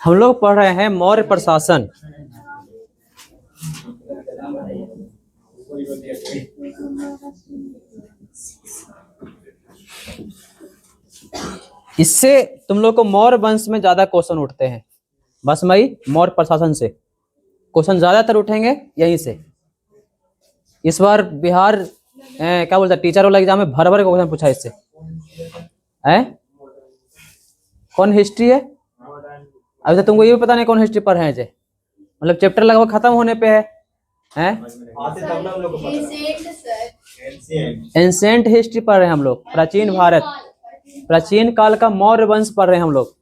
हम लोग पढ़ रहे हैं मौर्य प्रशासन। इससे तुम लोग को मौर्य वंश में ज्यादा क्वेश्चन उठते हैं। बस मई मौर्य प्रशासन से क्वेश्चन ज्यादातर उठेंगे यहीं से। इस बार बिहार क्या बोलता है टीचर वाला एग्जाम में भर भर का क्वेश्चन पूछा इससे है। कौन हिस्ट्री है? अभी तो तुमको ये भी पता नहीं कौन हिस्ट्री पढ़ रहे हैं। मतलब चैप्टर लगभग खत्म होने पे है। एंशिएंट हिस्ट्री पढ़ रहे हैं हम लोग। प्राचीन भारत, प्राचीन काल का मौर्य वंश पढ़ रहे हैं हम लोग।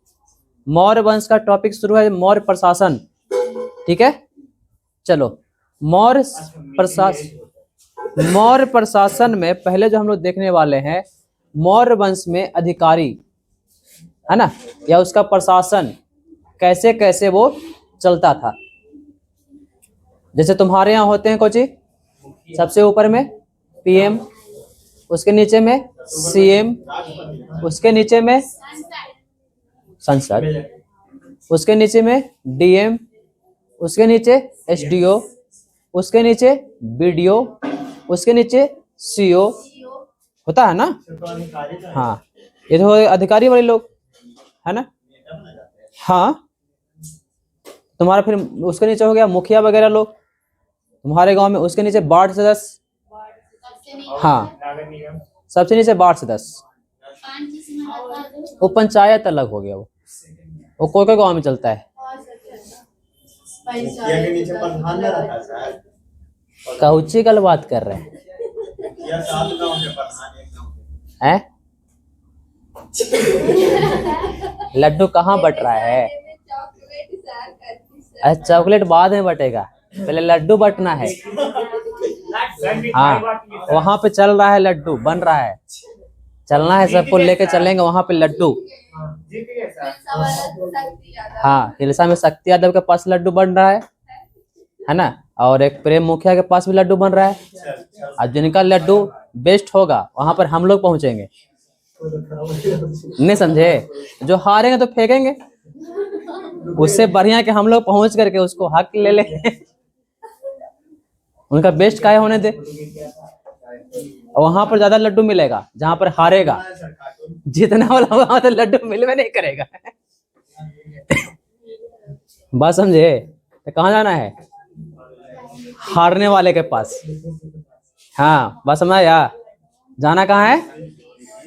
मौर्य वंश का टॉपिक शुरू है मौर्य प्रशासन। ठीक है, चलो मौर्य प्रशासन में पहले जो हम लोग देखने वाले हैं मौर्य वंश में अधिकारी है ना, या उसका प्रशासन कैसे कैसे वो चलता था। जैसे तुम्हारे यहाँ होते हैं कोची, सबसे ऊपर में पीएम, उसके नीचे में सीएम, उसके नीचे में संसद, उसके नीचे में डीएम, उसके नीचे एसडीओ, उसके नीचे बीडीओ, उसके नीचे सीओ होता है ना। हाँ, ये तो अधिकारी वाले लोग है ना। हाँ, तुम्हारा फिर उसके नीचे हो गया मुखिया वगैरह लोग तुम्हारे गांव में। उसके नीचे वार्ड सदस्य, हाँ सबसे नीचे वार्ड सदस्य। वो पंचायत अलग हो गया। वो कोई कोई गांव में चलता है। कौची कल बात कर रहे हैं? लड्डू कहाँ बट रहा है? अरे चॉकलेट बाद में बटेगा, पहले लड्डू बटना है। हाँ, वहां पे चल रहा है, लड्डू बन रहा है, चलना है, सबको लेके चलेंगे वहां पे लड्डू। हाँ, हिलसा में शक्ति यादव के पास लड्डू बन रहा है ना, और एक प्रेम मुखिया के पास भी लड्डू बन रहा है। और जिनका लड्डू बेस्ट होगा वहां पर हम लोग पहुंचेंगे। नहीं समझे? जो हारेंगे तो फेंकेंगे, उससे बढ़िया कि हम लोग पहुंच करके उसको हक ले लेंगे। उनका बेस्ट काय होने दे, और वहां पर ज्यादा लड्डू मिलेगा जहां पर हारेगा। जितना वाला वहां तो लड्डू मिलवे नहीं करेगा। बात समझे? तो कहाँ जाना है? हारने वाले के पास। हाँ बस समझ आया, जाना कहाँ है?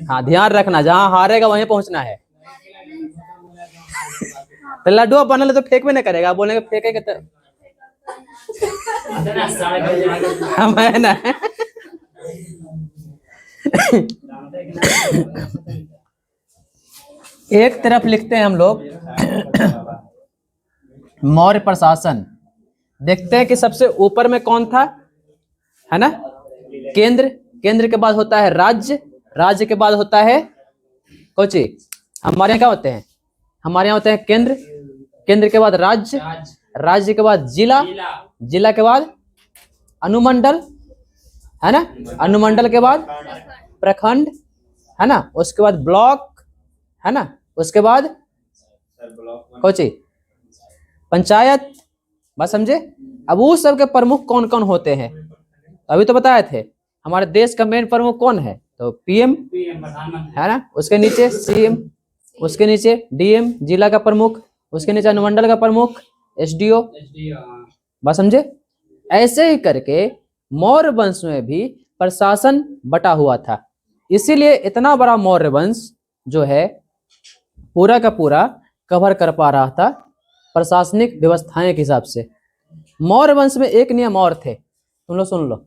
हाँ ध्यान रखना, जहां हारेगा वहीं पहुंचना है। तो लड्डू बनल तो फेंक भी नहीं करेगा, बोलेंगे फेंकेंगे तो हम है ना। एक तरफ लिखते हैं हम लोग मौर्य प्रशासन। देखते हैं कि सबसे ऊपर में कौन था, है ना, केंद्र। केंद्र के बाद होता है राज्य, राज्य के बाद होता है कोची। हमारे यहाँ क्या होते हैं? हमारे यहाँ होते हैं केंद्र, केंद्र के बाद राज्य, राज्य के बाद जिला, जिला के बाद अनुमंडल, है ना, अनुमंडल के बाद प्रखंड, है ना, उसके बाद ब्लॉक, है ना, उसके बाद कोची पंचायत। बात समझे? अब उस सब के प्रमुख कौन कौन होते हैं अभी तो बताए थे। हमारे देश का मेन प्रमुख कौन है? तो पीएम है ना, उसके नीचे सीएम, उसके नीचे डीएम जिला का प्रमुख, उसके नीचे अनुमंडल का प्रमुख एसडीओ। बात समझे? ऐसे ही करके मौर्य वंश में भी प्रशासन बटा हुआ था। इसीलिए इतना बड़ा मौर्य वंश जो है पूरा का पूरा कवर कर पा रहा था प्रशासनिक व्यवस्थाएं के हिसाब से। मौर्य वंश में एक नियम और थे, तुम लोग सुन लो।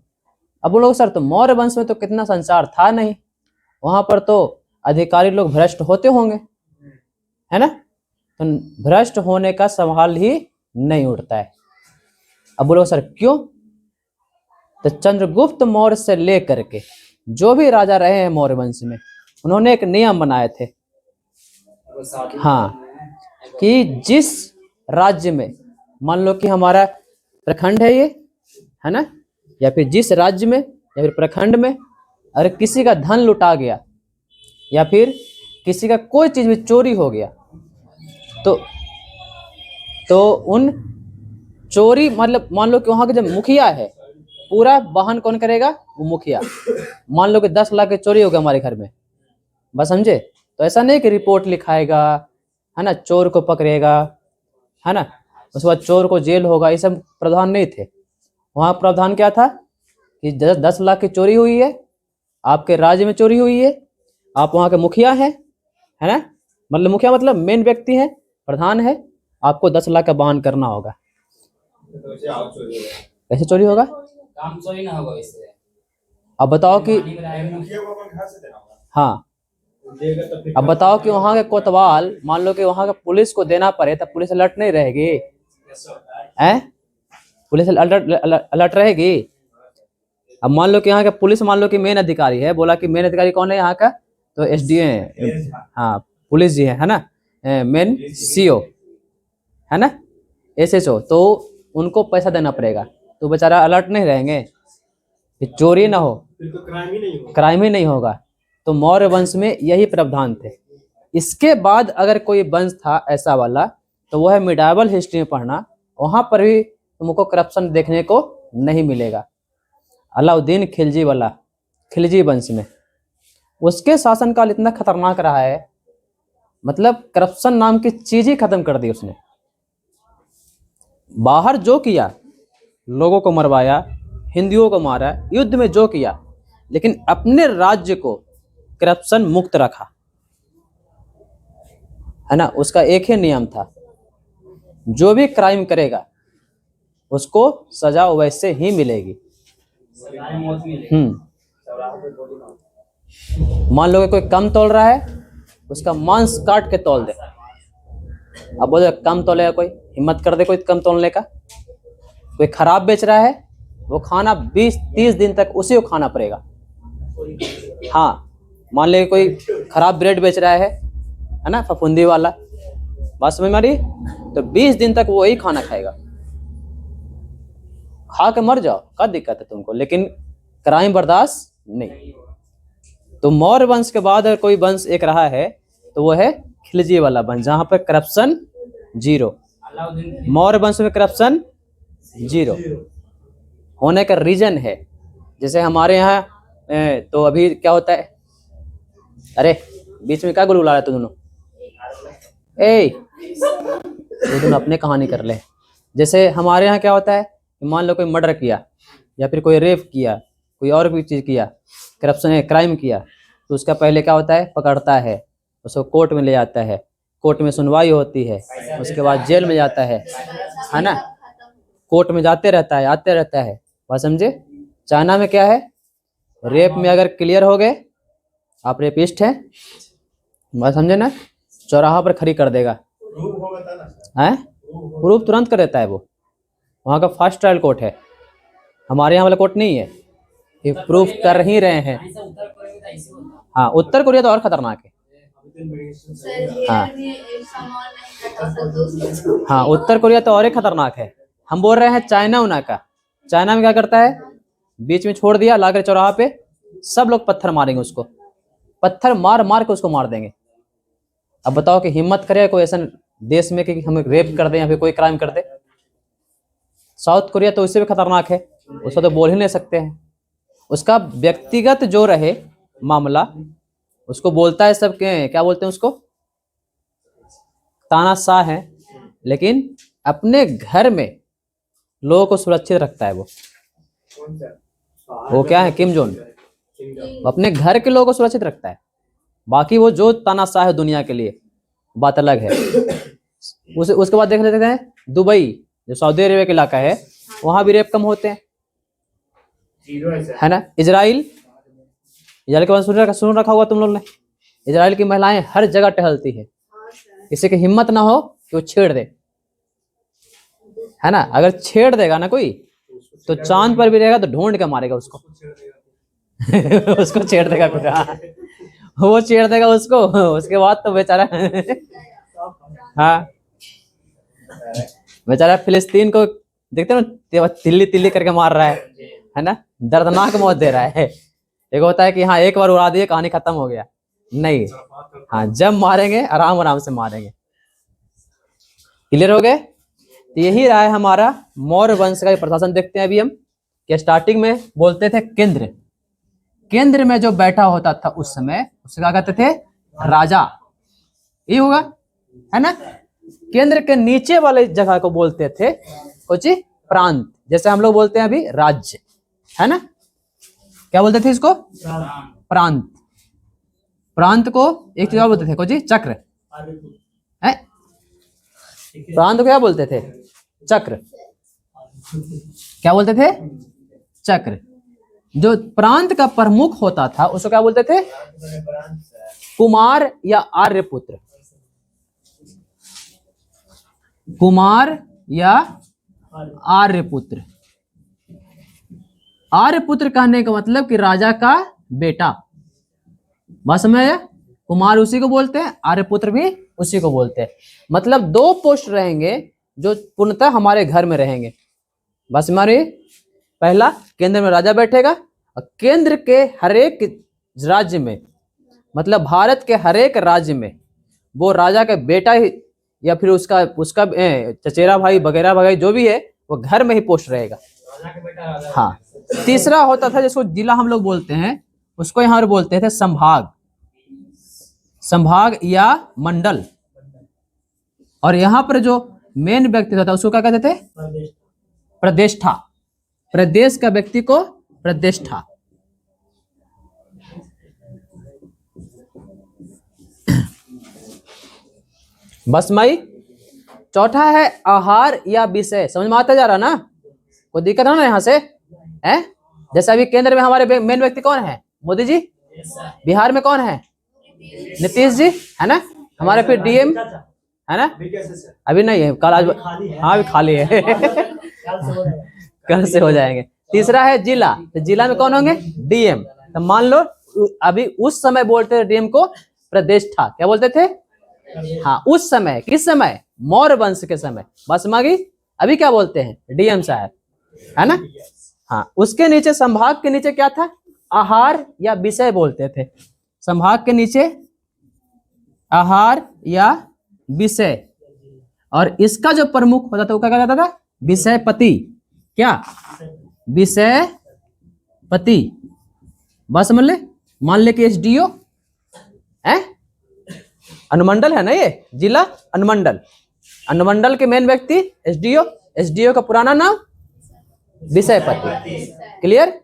अब बोलो सर तो मौर्य वंश में तो कितना संसार था नहीं, वहां पर तो अधिकारी लोग भ्रष्ट होते होंगे, है ना। तो भ्रष्ट होने का सवाल ही नहीं उठता है। अब बोलो सर क्यों? तो चंद्रगुप्त मौर्य से लेकर के जो भी राजा रहे हैं मौर्य वंश में, उन्होंने एक नियम बनाए थे, हाँ, कि जिस राज्य में, मान लो कि हमारा प्रखंड है ये, है ना, या फिर जिस राज्य में या फिर प्रखंड में अगर किसी का धन लुटा गया या फिर किसी का कोई चीज भी चोरी हो गया तो उन चोरी मतलब मान लो कि वहां के जो मुखिया है पूरा वहन कौन करेगा? वो मुखिया। मान लो कि 10 लाख की चोरी हो गया हमारे घर में, बस समझे? तो ऐसा नहीं कि रिपोर्ट लिखाएगा, है ना, चोर को पकड़ेगा, है ना, उसके बाद चोर को जेल होगा, ये सब प्रावधान नहीं थे। वहां प्रावधान क्या था कि 10 लाख की चोरी हुई है, आपके राज्य में चोरी हुई है, आप वहां के मुखिया हैं, है ना, मतलब मुखिया मतलब मेन व्यक्ति है, प्रधान है, आपको 10 लाख का बहन करना होगा। कैसे चोरी होगा? काम चोरी ना होगा इससे। अब बताओ कि हाँ, अब बताओ कि वहां के कोतवाल मान लो कि वहां के पुलिस को देना पड़े, तब पुलिस अलर्ट नहीं रहेगी? हैं? पुलिस अलर्ट रहेगी? अब मान लो कि यहाँ का पुलिस मान लो कि मेन अधिकारी है, बोला कि मेन अधिकारी कौन है यहाँ का? तो एसडीएम, हाँ पुलिस जी है ना, मेन सीओ है ना, एसएचओ, तो उनको पैसा देना पड़ेगा, तो बेचारा अलर्ट नहीं रहेंगे कि चोरी ना हो, फिर तो क्राइम ही नहीं होगा। तो मौर्य वंश में यही प्रावधान थे। इसके बाद अगर कोई वंश था ऐसा वाला, तो वह है मिडाइवल हिस्ट्री में पढ़ना, वहां पर भी तुमको करप्शन देखने को नहीं मिलेगा। अलाउद्दीन खिलजी वाला, खिलजी वंश में, उसके शासनकाल इतना खतरनाक रहा है, मतलब करप्शन नाम की चीज ही खत्म कर दी उसने। बाहर जो किया, लोगों को मरवाया, हिंदुओं को मारा, युद्ध में जो किया, लेकिन अपने राज्य को करप्शन मुक्त रखा, है ना। उसका एक ही नियम था, जो भी क्राइम करेगा उसको सजा वैसे ही मिलेगी। मान लो कि कोई कम तोल रहा है, उसका मांस काट के तोल दे। अब बोले कम तोलेगा, कोई हिम्मत कर दे कोई कम तोलने का? कोई खराब बेच रहा है, वो खाना 20-30 दिन तक उसी को खाना पड़ेगा। हाँ, मान ले कोई खराब ब्रेड बेच रहा है ना, फफूंदी वाला, बात समझ में आ रही? तो 20 दिन तक वो ही खाना खाएगा, खा के मर जाओ, क्या दिक्कत है तुमको, लेकिन क्राइम बर्दाश्त नहीं। तो मौर्य वंश के बाद अगर कोई वंश एक रहा है तो वो है खिलजी वाला वंश, जहां पर करप्शन जीरो। मौर्य वंश में करप्शन जीरो होने का रीजन है, जैसे हमारे यहाँ तो अभी क्या होता है, अरे बीच में क्या गुलगुला रहे तुम दोनों? तुम दोनों अपने कहानी कर ले। जैसे हमारे यहाँ क्या होता है, मान लो कोई मर्डर किया या फिर कोई रेप किया, कोई और भी चीज किया, करप्शन है, क्राइम किया, तो उसका पहले क्या होता है, पकड़ता है, उसको कोर्ट में ले जाता है, कोर्ट में सुनवाई होती है, उसके बाद जेल में जाता है ना, कोर्ट में जाते रहता है, आते रहता है, बात समझे? चाइना में क्या है, रेप में अगर क्लियर हो गए, आप रेपिस्ट हैं, बात समझे ना, चौराहा पर खड़ी कर देगा, हैं, प्रूफ तुरंत कर देता है वो। वहाँ का फास्ट ट्रायल कोर्ट है, हमारे यहाँ वाला कोर्ट नहीं है, ये प्रूफ कर ही रहे हैं। हाँ, उत्तर कोरिया तो और खतरनाक है। हाँ, उत्तर कोरिया तो और ही खतरनाक है। हम बोल रहे हैं चाइना उना का। चाइना में क्या करता है, बीच में छोड़ दिया लाकर चौराहा पे, सब लोग पत्थर मारेंगे उसको, पत्थर मार मार के उसको मार देंगे। अब बताओ कि हिम्मत करे कोई ऐसा देश में कि हमें रेप कर दे या फिर कोई क्राइम कर दे? साउथ कोरिया तो उससे भी खतरनाक है, उसको तो बोल ही नहीं सकते हैं। उसका व्यक्तिगत जो रहे मामला, उसको बोलता है सब के, क्या बोलते हैं उसको, तानाशाह है, लेकिन अपने घर में लोगों को सुरक्षित रखता है वो क्या है, किम जोन, अपने घर के लोगों को सुरक्षित रखता है। बाकी वो जो तानाशाह है दुनिया के लिए, बात अलग है। उसके बाद देख लेते हैं दुबई, जो सऊदी अरेबिया का इलाका है, वहां भी रेप कम होते हैं, है ना। इजराइल के बाद सुन रखा हुआ तुम लोग ने, इजराइल की महिलाएं हर जगह टहलती है, किसी की हिम्मत ना हो कि वो छेड़ दे, है ना। अगर छेड़ देगा ना कोई, तो चांद पर भी रहेगा तो ढूंढ के मारेगा उसको। उसको छेड़ देगा कोई, हाँ, वो छेड़ देगा उसको, उसके बाद तो बेचारा हाँ, बेचारा फिलिस्तीन को देखते हो ना, तिल्ली तिल्ली करके मार रहा है ना, दर्दनाक मौत दे रहा है। एक होता है कि हाँ एक बार उड़ा दिए, कहानी खत्म हो गया, नहीं, हाँ जब मारेंगे आराम आराम से मारेंगे। क्लियर हो गए? तो यही रहा है हमारा मौर्य वंश का प्रशासन। देखते हैं अभी हम कि स्टार्टिंग में बोलते थे केंद्र, केंद्र में जो बैठा होता था उस समय उसे क्या कहते थे? राजा। ये होगा, है ना। केंद्र के नीचे वाले जगह को बोलते थे कुछ प्रांत, जैसे हम लोग बोलते हैं अभी राज्य, है ना। क्या बोलते थे इसको? प्रांत। प्रांत को एक चीज और बोलते थे कुछ चक्र, है। प्रांत को क्या बोलते थे? चक्र। क्या बोलते थे? चक्र। जो प्रांत का प्रमुख होता था उसको क्या बोलते थे? कुमार या आर्यपुत्र। कुमार या आर्यपुत्र। आर्यपुत्र कहने का मतलब कि राजा का बेटा। बस में कुमार उसी को बोलते हैं, आर्यपुत्र भी उसी को बोलते हैं। मतलब दो पोस्ट रहेंगे जो पूर्णतः हमारे घर में रहेंगे। बस हमारे पहला केंद्र में राजा बैठेगा, और केंद्र के हरेक राज्य में, मतलब भारत के हरेक राज्य में वो राजा का बेटा ही या फिर उसका चचेरा भाई वगैरह वगैरह जो भी है वो घर में ही पोस्ट रहेगा। हाँ। तीसरा होता था जिसको जिला हम लोग बोलते हैं, उसको यहाँ बोलते थे संभाग, संभाग या मंडल। और यहाँ पर जो मेन व्यक्ति होता है उसको क्या कहते थे? प्रतिष्ठा। प्रदेश का व्यक्ति को प्रतिष्ठा। बस माई। चौथा है आहार या विषय। समझ में आता जा रहा ना? कोई दिक्कत है ना यहाँ से? है जैसे अभी केंद्र में हमारे मेन व्यक्ति कौन है? मोदी जी। बिहार में कौन है? नीतीश जी, है ना। हमारे फिर डीएम, है ना। अभी नहीं है, कल आज। हाँ अभी खाली है। कल से हो जाएंगे। तीसरा है जिला, तो जिला में कौन होंगे? डीएम। तो मान लो अभी उस समय बोलते थे डीएम को प्रतिष्ठा। क्या बोलते थे? हाँ उस समय। किस समय? मौर्य वंश के समय। बस मागी। अभी क्या बोलते हैं? डीएम साहब, है ना। हाँ उसके नीचे संभाग के नीचे क्या था? आहार या विषय बोलते थे। संभाग के नीचे आहार या विषय। और इसका जो प्रमुख होता था वो क्या कहता था? विषयपति। क्या? विषयपति। बस समझ ले। मान ले कि एसडीओ है, अनुमंडल है ना, ये जिला अनुमंडल। अनुमंडल के मेन व्यक्ति एसडीओ। एसडीओ का पुराना नाम विषयपति। क्लियर?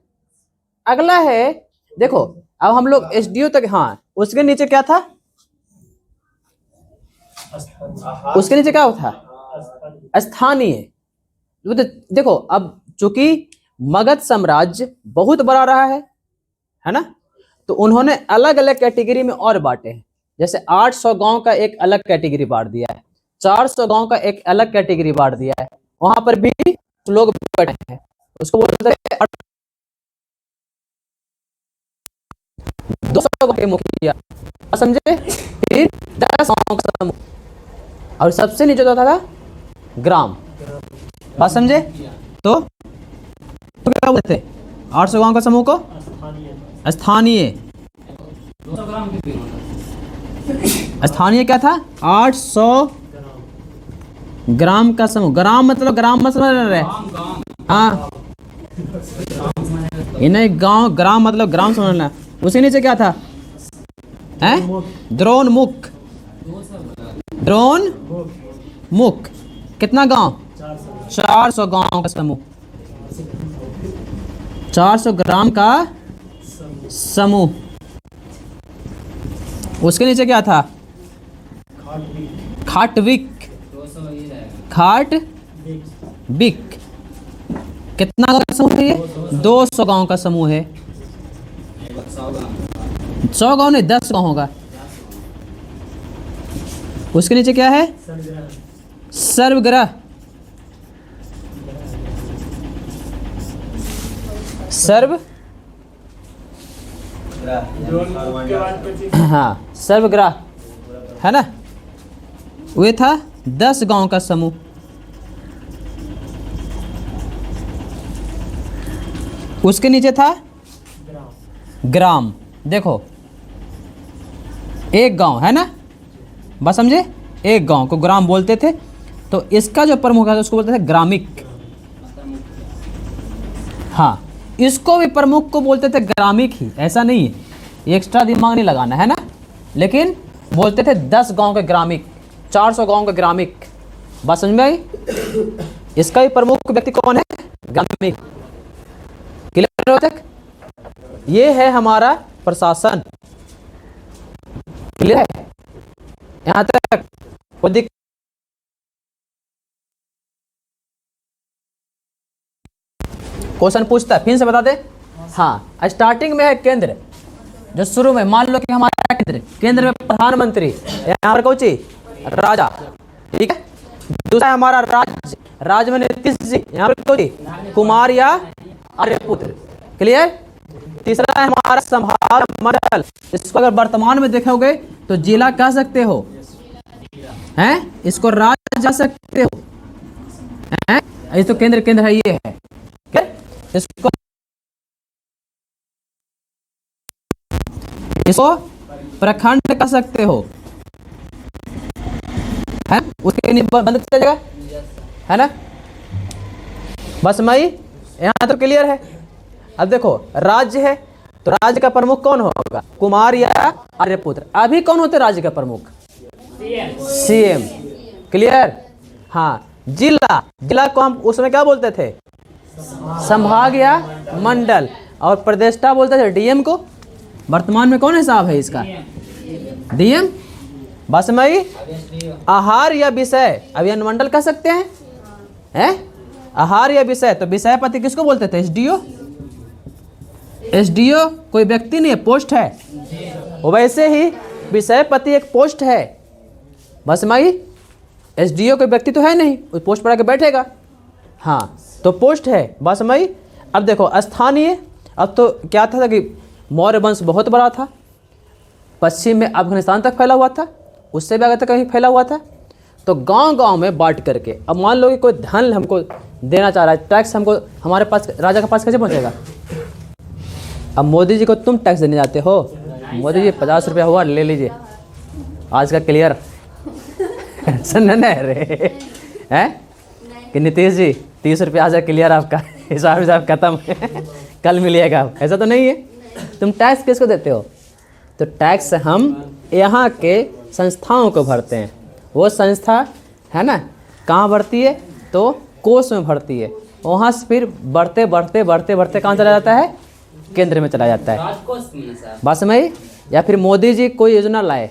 अगला है, देखो अब हम लोग एसडीओ तक। हाँ उसके नीचे क्या था? उसके नीचे क्या था? स्थानीय। देखो अब चूंकि मगध साम्राज्य बहुत बड़ा रहा है ना, तो उन्होंने अलग अलग कैटेगरी में और बांटे हैं। जैसे 800 गांव का एक अलग कैटेगरी बांट दिया है, 400 गांव का एक अलग कैटेगरी बांट दिया है। वहां पर भी लोग बैठे हैं, उसको बोलते हैं 200 गांव के मुखिया, समझे। फिर 10 गांव का समूह, और सबसे नीचे होता था ग्राम। बात समझे? तो क्या बोलते थे? 800 गांव का समूह को स्थानीय। स्थानीय क्या था? 800 ग्राम का समूह। ग्राम मतलब ग्राम समझ रहे? हाँ इन्हें गांव, ग्राम मतलब ग्राम समझना। उसी नीचे क्या था? हैं? द्रोणमुख। द्रोणमुख। कितना गांव? 400 गांव का समूह। 400 ग्राम का समूह। उसके नीचे क्या था? खाटविक। खाटविक। कितना गांव का समूह है ये? 200 गांव का समूह है। 100 गांव नहीं, 10 गांव होगा। उसके नीचे क्या है? सर्वग्रह। सर्व, हाँ सर्वग्रह, है ना। वे था 10 गांव का समूह। उसके नीचे था ग्राम। देखो एक गांव है ना, बस समझे, एक गांव को ग्राम बोलते थे। तो इसका जो प्रमुख है उसको बोलते थे ग्रामिक। हाँ, इसको भी प्रमुख को बोलते थे ग्रामिक ही, ऐसा नहीं है, ये एक्स्ट्रा दिमाग नहीं लगाना है ना। लेकिन बोलते थे 10 गांव के ग्रामिक, 400 गांव के ग्रामिक। बात समझ में आई? इसका भी प्रमुख व्यक्ति कौन है? ग्रामिक। क्लियर हो तक? ये है हमारा प्रशासन। क्लियर है यहां तक? कोई क्वेश्चन पूछता है, फिर से बता दे। हाँ, स्टार्टिंग में है केंद्र, जो शुरू में मान लो कि हमारा केंद्र में प्रधानमंत्री, यहाँ पर कौन ची? राजा। ठीक है। दूसरा है हमारा राज्य, राज्य में नीतीश जी, यहाँ पर कौन ची? कुमार या आर्यपुत्र। क्लियर? तीसरा है हमारा संभाग मंडल, इसको अगर वर्तमान में देखोगे तो जिला कह सकते हो, हैं? इसको राज्य जा सकते हो, हैं? ये तो केंद्र है, ये है। इसको प्रखंड कह सकते हो, है? उसके निबंध चलेगा, है ना? बस मई यहाँ तो क्लियर है। अब देखो राज्य है, तो राज्य का प्रमुख कौन होगा? कुमार या आर्यपुत्र। अभी कौन होते राज्य का प्रमुख? सीएम। क्लियर? हाँ। जिला, जिला को हम उसमें क्या बोलते थे? संभाग या मंडल। और प्रदेष्टा बोलते थे डीएम को। वर्तमान में कौन हिसाब है इसका? डीएम। बस मई आहार या विषय, अभी अनुमंडल कह सकते हैं, हैं? आहार या विषय, तो विषयपति किसको बोलते थे? एसडीओ। एसडीओ कोई व्यक्ति नहीं है, पोस्ट है। वैसे ही विषयपति एक पोस्ट है। बस मई एसडीओ कोई व्यक्ति तो है नहीं, उस पोस्ट पर आके बैठेगा। हाँ, तो पोस्ट है। बस मई अब देखो स्थानीय, अब तो क्या था कि मौर्य वंश बहुत बड़ा था, पश्चिम में अफगानिस्तान तक फैला हुआ था, उससे भी आगे तक कहीं फैला हुआ था। तो गांव-गांव में बांट करके, अब मान लो कि कोई धन हमको देना चाह रहा है, टैक्स हमको हमारे पास, राजा के पास कैसे पहुंचेगा? अब मोदी जी को तुम टैक्स देने जाते हो, मोदी जी 50 रुपया हुआ, ले लीजिए, आज का क्लियर। सुन रे हैं कि नीतीश जी 30 रुपया आज का क्लियर, आपका हिसाब खत्म, कल मिलेगा। ऐसा तो नहीं है। तुम टैक्स किसको देते हो? तो टैक्स हम यहाँ के संस्थाओं को भरते हैं। वो संस्था है ना, कहाँ भरती है? तो कोष में भरती है। वहाँ से फिर बढ़ते बढ़ते बढ़ते बढ़ते कहाँ चला जाता है? केंद्र में चला जाता है। बस में, या फिर मोदी जी कोई योजना लाए,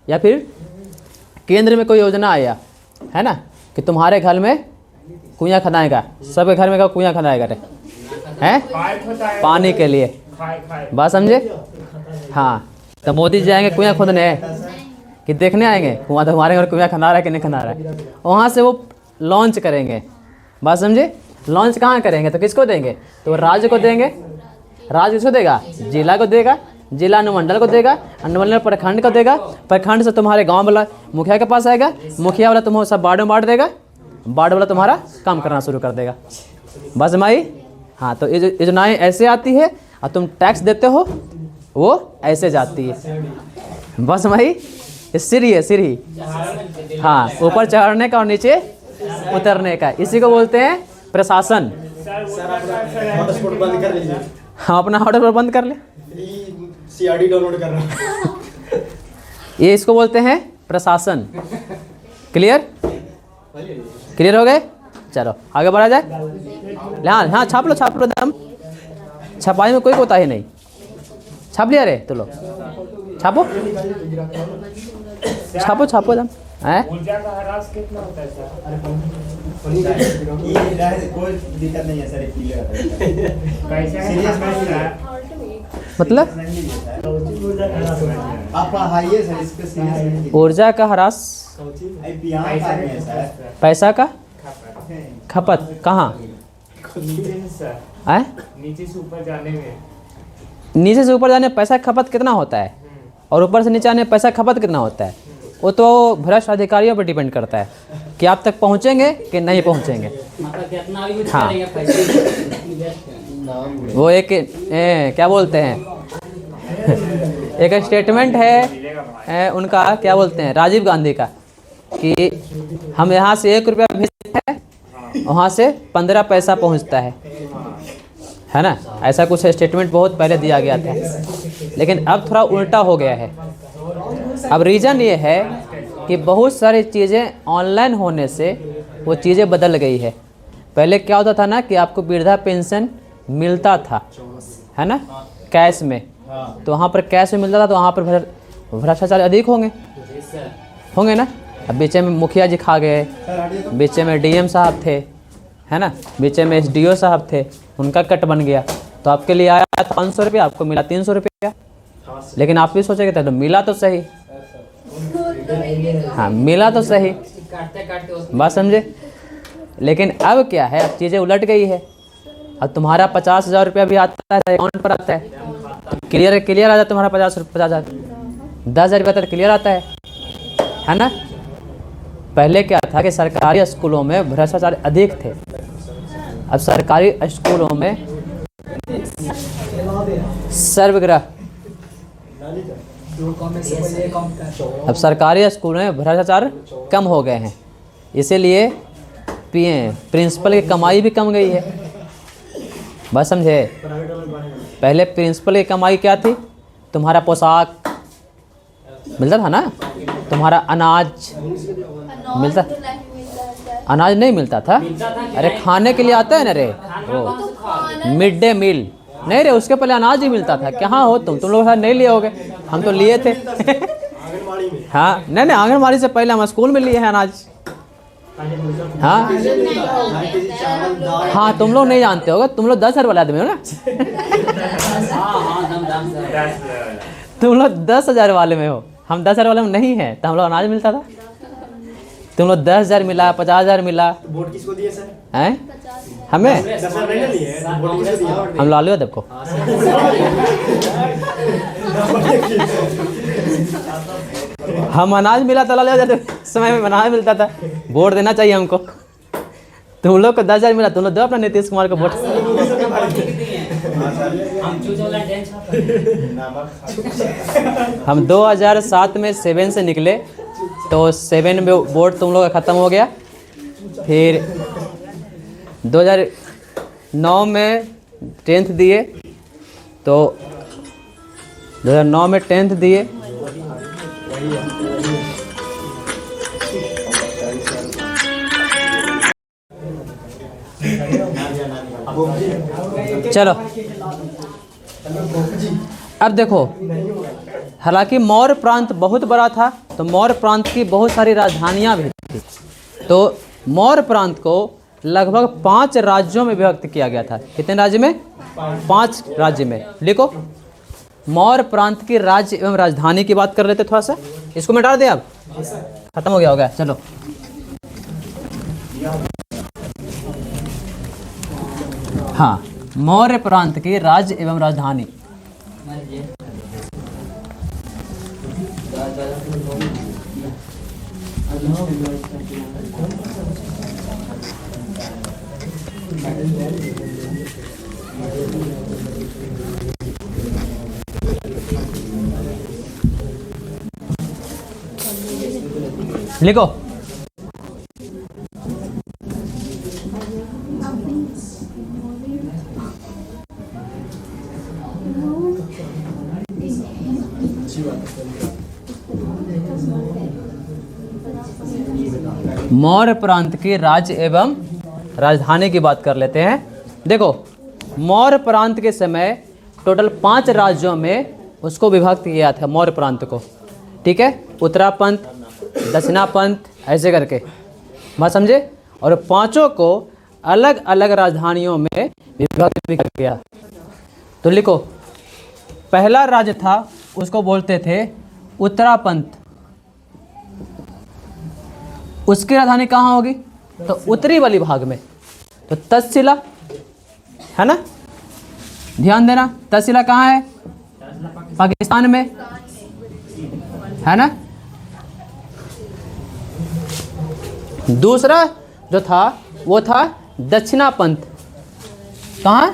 या फिर केंद्र में कोई योजना आया, है ना, कि तुम्हारे घर में कुआं खदाएगा, सबके घर में का कुआं खदाएगा रे, हैं? पानी के लिए। बात समझे? हाँ, तो मोदी जी जाएंगे कुआं खोदने, कि देखने आएंगे कुआं तो हमारे घर कुआं खना रहा है कि नहीं खना रहा है? वहाँ से वो लॉन्च करेंगे। बात समझे? लॉन्च कहाँ करेंगे? तो किसको देंगे? तो राज्य को देंगे। राज्य किसको देगा? जिला को देगा, जिला अनुमंडल को देगा, अनुमंडल प्रखंड को देगा, प्रखंड से तुम्हारे गांव वाला मुखिया के पास आएगा, मुखिया वाला तुम्हें सब वार्ड में बांट देगा, वार्ड वाला तुम्हारा काम करना शुरू कर देगा। बस माई, हाँ, तो ये योजनाएँ ऐसे आती है और तुम टैक्स देते हो, वो ऐसे जाती है। बस माई, सीढ़ी है, सीढ़ी। हाँ, ऊपर चढ़ने का और नीचे उतरने का, इसी को बोलते हैं प्रशासन। हॉटस्पॉट बंद कर लीजिए। हाँ, अपना हॉटस्पॉट बंद कर ले, सीआरडी डाउनलोड कर रहा हूं। ये इसको बोलते हैं प्रशासन। क्लियर? क्लियर हो गए? चलो आगे बढ़ा जाए। हाँ हाँ, छाप लो दम, छपाई में कोई कोताही नहीं। छाप लिया रे तो लो, छापो छापो छापो दम। हैं? ऊर्जा का ह्रास कितना होता है सर? कोई दिक्कत नहीं है सर, कैसे है? मतलब आप पढ़ाइए सर, इस पे सीरियस ऊर्जा का ह्रास, सर। पैसा का खपत कहाँ? है? नीचे से ऊपर जाने में नीचे से ऊपर जाने में पैसा खपत कितना होता है, और ऊपर से नीचे आने में पैसा खपत कितना होता है, वो तो भ्रष्ट अधिकारियों पर डिपेंड करता है कि आप तक पहुँचेंगे कि नहीं पहुँचेंगे। हाँ, वो एक क्या बोलते हैं, एक स्टेटमेंट है उनका क्या बोलते हैं, राजीव गांधी का, कि हम यहाँ से 1 रुपया भेजते हैं, वहाँ से 15 पैसा पहुँचता है ना। ऐसा कुछ स्टेटमेंट बहुत पहले दिया गया था, लेकिन अब थोड़ा उल्टा हो गया है। अब रीज़न ये है कि बहुत सारी चीज़ें ऑनलाइन होने से वो चीज़ें बदल गई है। पहले क्या होता था ना कि आपको वृद्धा पेंशन मिलता था, है ना, कैश में, तो वहाँ पर कैश में मिलता था, तो वहाँ पर भ्रष्टाचार अधिक होंगे ना। अब बीच में मुखिया जी खा गए, बीच में डीएम साहब थे, है ना, बीच में एसडीओ साहब थे, उनका कट बन गया, तो आपके लिए आया 500 रुपया, आपको मिला 300 रुपया। लेकिन आप भी सोचेंगे तो मिला तो सही, हाँ मिला तो सही, बात समझे। लेकिन अब क्या है, अब चीज़ें उलट गई है। अब तुम्हारा 50,000 रुपया भी आता है, अकाउंट पर आता है, क्लियर आ जाता है तुम्हारा 50,000, 10,000 रुपया तक क्लियर आता है ना। पहले क्या था कि सरकारी स्कूलों में भ्रष्टाचार अधिक थे, अब सरकारी स्कूलों में सर्वग्रह, अब सरकारी स्कूलों में भ्रष्टाचार कम हो गए हैं, इसीलिए प्रिंसिपल की कमाई भी कम गई है, बस समझे। पहले प्रिंसिपल की कमाई क्या थी, तुम्हारा पोशाक मिलता था ना, तुम्हारा अनाज मिलता, अनाज नहीं मिलता था, अरे खाने के लिए आता है ना रे, वो मिड डे मील नहीं रे, उसके पहले अनाज ही मिलता था। कहाँ हो तुम लोग नहीं लिए होगे, हम तो लिए थे हाँ नहीं आंगनबाड़ी से पहले हम स्कूल में लिए हैं अनाज। हाँ तुम लोग नहीं जानते होगे, तुम लोग 10,000 वाले आदमी हो ना तुम लोग 10,000 वाले में हो, हम 10,000 वाले में नहीं है, तो हम लोग अनाज मिलता था। तुम लोग 10,000 मिला, 50,000 मिला, वोट किसको दिए सर? हैं हमें, 10,000 नहीं लिए, वोट किसको दिया? हम लालू यादव को हम अनाज मिला तो लालू यादव समय में अनाज मिलता था, वोट देना चाहिए हमको। तुम लोग को 10,000 मिला, तुम लोग दो अपना नीतीश कुमार को वोट। हम 2007 में 7 से निकले, तो 7 में वोट तुम लोग का ख़त्म हो गया। फिर 2009 में 10th दिए, तो 2009 में 10th दिए, चलो अब देखो, हालांकि मौर्य प्रांत बहुत बड़ा था, तो मौर्य प्रांत की बहुत सारी राजधानियां भी थी, तो मौर्य प्रांत को लगभग 5 राज्यों में विभक्त किया गया था। कितने राज्य में? 5 राज्य में। लिखो, मौर्य प्रांत की राज्य एवं राजधानी की बात कर लेते थोड़ा सा, इसको मिटा दें, अब खत्म हो गया होगा। चलो हाँ, मौर्य प्रांत की राज्य एवं राजधानी, लिखो। मौर्य प्रांत की राज्य एवं राजधानी की बात कर लेते हैं। देखो, मौर्य प्रांत के समय टोटल 5 राज्यों में उसको विभक्त किया था, मौर्य प्रांत को, ठीक है, उत्तरापंथ, दक्षिणापंथ, ऐसे करके, बात समझे। और 5 को अलग अलग राजधानियों में विभक्त किया गया। तो लिखो, पहला राज्य था, उसको बोलते थे उत्तरापंथ, उसकी राजधानी कहाँ होगी? तो उत्तरी वाली भाग में, तो तक्षशिला है ना, ध्यान देना, तक्षशिला कहाँ है? पाकिस्तान में है ना। दूसरा जो था वो था दक्षिणापंथ, कहाँ?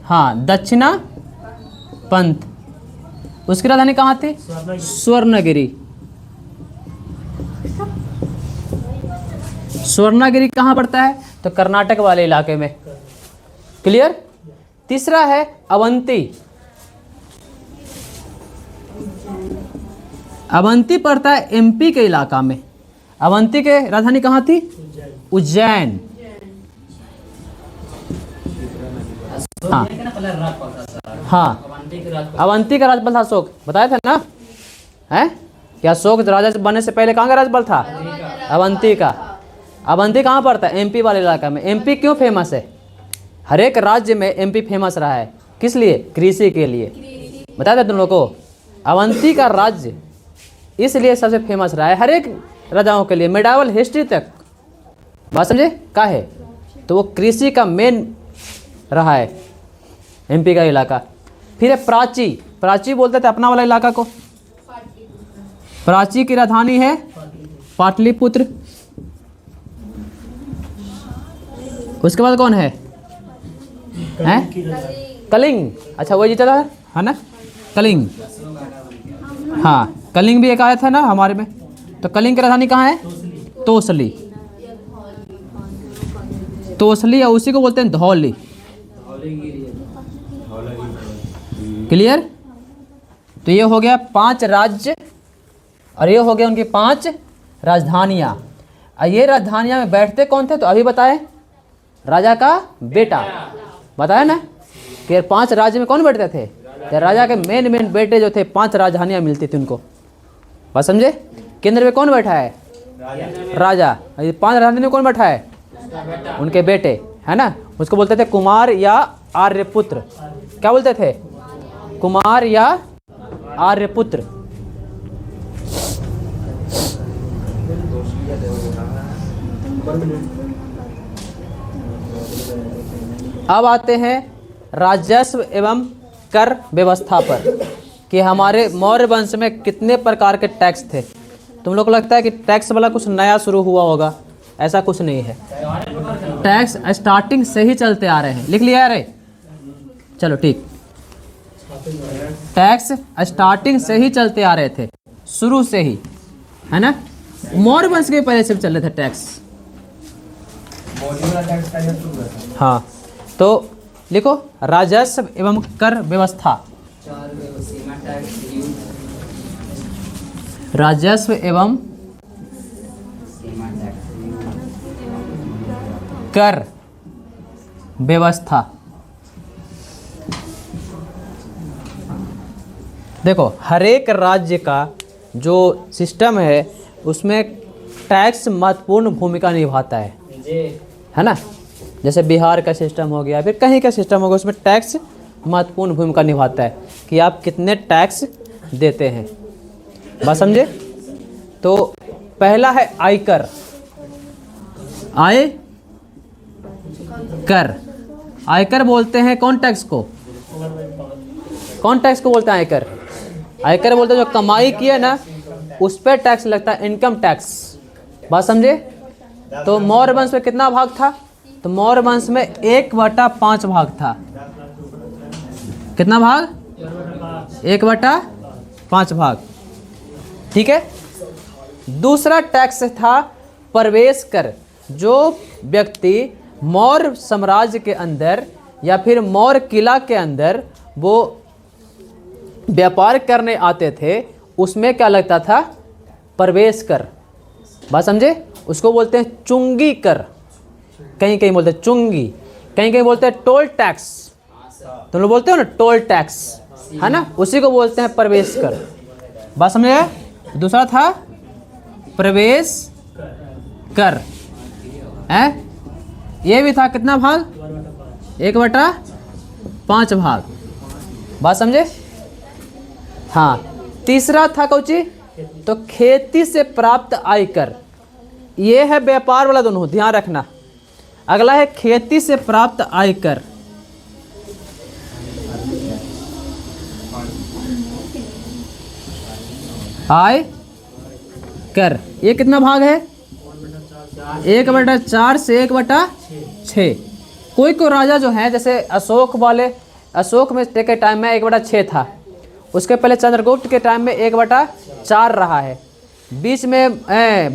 हाँ, दक्षिणापंथ, उसकी राजधानी कहाँ थी? स्वर्णगिरी। स्वर्णगिरी कहाँ पड़ता है? तो कर्नाटक वाले इलाके में। क्लियर। तीसरा है अवंती। अवंती पड़ता है एमपी के इलाका में। अवंती के राजधानी कहाँ थी? उज्जैन। हाँ हाँ, अवंती का राज्यपाल था अशोक, बताया था ना? है क्या अशोक राजा बनने से पहले कहाँ का राज्यपाल था? अवंती का। अवंती कहाँ पड़ता है? एमपी वाले इलाका में। एमपी क्यों फेमस है? हर एक राज्य में एमपी फेमस रहा है। किस लिए? कृषि के लिए। बताया था तुम लोगों को? अवंती का राज्य इसलिए सबसे फेमस रहा है हर एक राजाओं के लिए, मेडावल हिस्ट्री तक। बात समझे? का है तो वो कृषि का मेन रहा है एमपी का इलाका। फिर है प्राची। प्राची बोलते थे अपना वाला इलाका को। प्राची की राजधानी है पाटलिपुत्र। उसके बाद कौन है? हैं? कलिंग। अच्छा वही जीता है ना? कलिंग। हाँ, कलिंग भी एक आया था ना हमारे में। तो कलिंग की राजधानी कहाँ है? तोसली। तोसली और उसी को बोलते हैं धौली। क्लियर। तो ये हो गया 5 राज्य और ये हो गया उनकी 5 राजधानियाँ। और ये राजधानियाँ में बैठते कौन थे? तो अभी बताए, राजा का बेटा। बताया ना कि 5 राज्य में कौन बैठते थे? तो राजा के मेन बेटे जो थे, 5 राजधानियाँ मिलती थी उनको। बात समझे? केंद्र में कौन बैठा है? राजा। 5 राजधानी में कौन बैठा है? उनके बेटे, है ना? उसको बोलते थे कुमार या आर्यपुत्र। क्या बोलते थे? कुमार या आर्यपुत्र। अब आते हैं राजस्व एवं कर व्यवस्था पर कि हमारे मौर्य वंश में कितने प्रकार के टैक्स थे। तुम लोग को लगता है कि टैक्स वाला कुछ नया शुरू हुआ होगा, ऐसा कुछ नहीं है। टैक्स स्टार्टिंग से ही चलते आ रहे हैं। लिख लिया रे? चलो ठीक। टैक्स स्टार्टिंग से ही चलते आ रहे थे, शुरू से ही, है ना? मौर्य वंश के पहले से चल रहे थे टैक्स। हाँ, तो लिखो राजस्व एवं कर व्यवस्था। राजस्व एवं कर व्यवस्था। देखो हर एक राज्य का जो सिस्टम है उसमें टैक्स महत्वपूर्ण भूमिका निभाता है ना? जैसे बिहार का सिस्टम हो गया, फिर कहीं का सिस्टम हो गया, उसमें टैक्स महत्वपूर्ण भूमिका निभाता है कि आप कितने टैक्स देते हैं। बात समझे? तो पहला है आयकर। आय कर। आयकर बोलते हैं कौन टैक्स को? कौन टैक्स को बोलते हैं आयकर? आयकर बोलते हैं जो कमाई की है ना उस पर टैक्स लगता है, इनकम टैक्स। बात समझे? तो मौर्य वंश में कितना भाग था? तो मौर्य वंश में 1/5 भाग था। कितना भाग? 1/5 भाग। ठीक है। दूसरा टैक्स था प्रवेश कर। जो व्यक्ति मौर्य साम्राज्य के अंदर या फिर मौर्य किला के अंदर वो व्यापार करने आते थे उसमें क्या लगता था? प्रवेश कर। बात समझे? उसको बोलते हैं चुंगी कर। कहीं कहीं बोलते हैं चुंगी, कहीं कहीं बोलते हैं टोल टैक्स। तुम लोग बोलते हो ना टोल टैक्स, है ना? उसी को बोलते हैं प्रवेश कर। बात समझे? दूसरा था प्रवेश कर। है ये भी था कितना भाग? 1/5 भाग। बात समझे? हाँ। तीसरा था कौची? तो खेती से प्राप्त आयकर। ये है व्यापार वाला दोनों, ध्यान रखना। अगला है खेती से प्राप्त आयकर। आय कर ये कितना भाग है? 1/4 से 1/6। कोई राजा जो है जैसे अशोक वाले, अशोक में के टाइम में 1/6 था। उसके पहले चंद्रगुप्त के टाइम में 1/4 रहा है। बीच में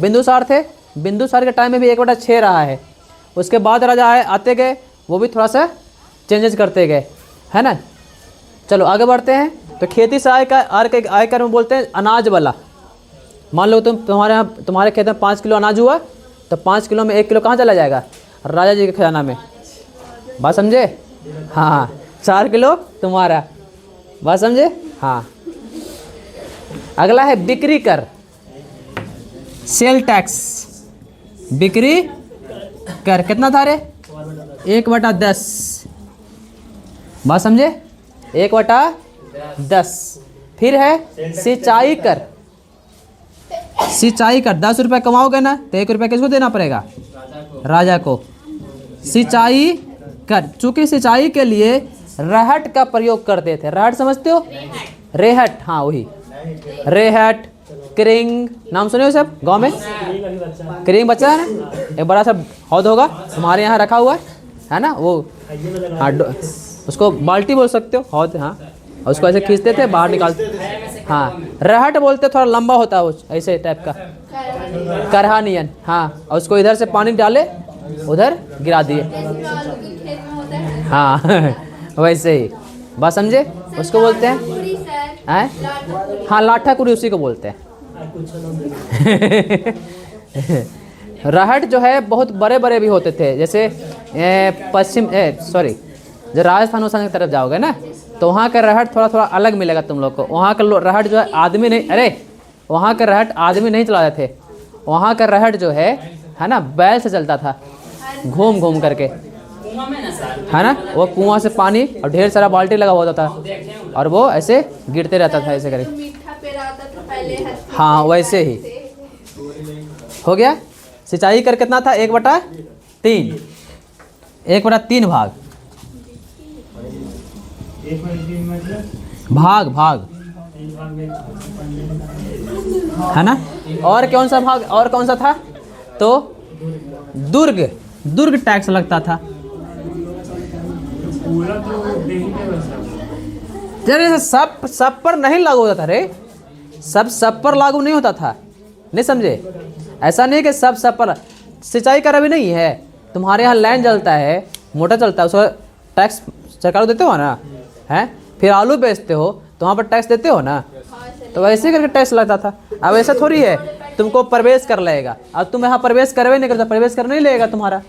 बिंदुसार थे, बिंदुसार के टाइम में भी 1/6 रहा है। उसके बाद राजा आते गए, वो भी थोड़ा सा चेंजेस करते गए, है ना। चलो आगे बढ़ते हैं। तो खेती से आयकर में बोलते हैं अनाज वाला। मान लो तुम्हारे खेत में 5 किलो अनाज हुआ, तो 5 किलो में 1 किलो कहाँ चला जाएगा? राजा जी के खजाना में। बात समझे? हाँ, 4 किलो तुम्हारा। बात समझे? हाँ। अगला है बिक्री कर, सेल टैक्स। बिक्री कर कितना था रे? 1/10। बात समझे? 1/10। फिर है सिंचाई कर। सिंचाई कर 10 रुपये कमाओगे ना, तो 1 रुपया किसको देना पड़ेगा? राजा को। सिंचाई कर, चूंकि सिंचाई के लिए रहट का प्रयोग करते थे। रहट समझते हो? रेहट, हाँ वही। रेहट, क्रिंग, नाम सुने हो सब गांव में? क्रिंग बच्चा है ना, एक बड़ा सा हौद होगा तुम्हारे यहाँ रखा हुआ है ना, वो हाँ उसको बाल्टी बोल सकते हो, हौद। हाँ, और उसको ऐसे खींचते थे, बाहर निकालते। हाँ, रहट बोलते, थोड़ा लंबा होता है वो, ऐसे टाइप का, करहा नियन। हाँ, और उसको इधर से पानी डाले, उधर गिरा दिए। हाँ वैसे ही। बात समझे? उसको बोलते हैं हाँ, लाठा कुड़ी उसी को बोलते हैं। रहट जो है बहुत बड़े बड़े भी होते थे, जैसे जो राजस्थान की तरफ जाओगे ना, तो वहाँ का रहट थोड़ा अलग मिलेगा तुम लोग को। वहाँ का रहट जो है आदमी नहीं, वहाँ का रहट आदमी नहीं चलाते थे। वहाँ का रहट जो है ना, बैल से चलता था, घूम घूम करके, है ना। वो कुआं से पानी और ढेर सारा बाल्टी लगा हुआ होता था, और वो ऐसे गिरते रहता था ऐसे करके। हाँ, वैसे ही हो गया। सिंचाई कर कितना था? 1/3। 1/3 भाग। भाग है ना। और कौन सा भाग, और कौन सा था? तो दुर्ग टैक्स लगता था। जैसे सब पर नहीं लागू होता था रे, सब पर लागू नहीं होता था, नहीं समझे? ऐसा नहीं कि सब पर। सिंचाई कर अभी नहीं है, तुम्हारे यहाँ लैंड जलता है, मोटर चलता है, उसका टैक्स सरकार को देते हो ना, हैं? फिर आलू बेचते हो तो वहाँ पर टैक्स देते हो ना, तो वैसे करके टैक्स लगता था। अब ऐसा थोड़ी है तुमको प्रवेश कर लेगा। अब तुम यहाँ प्रवेश करवे नहीं करता, प्रवेश कर नहीं लेगा तुम्हारा,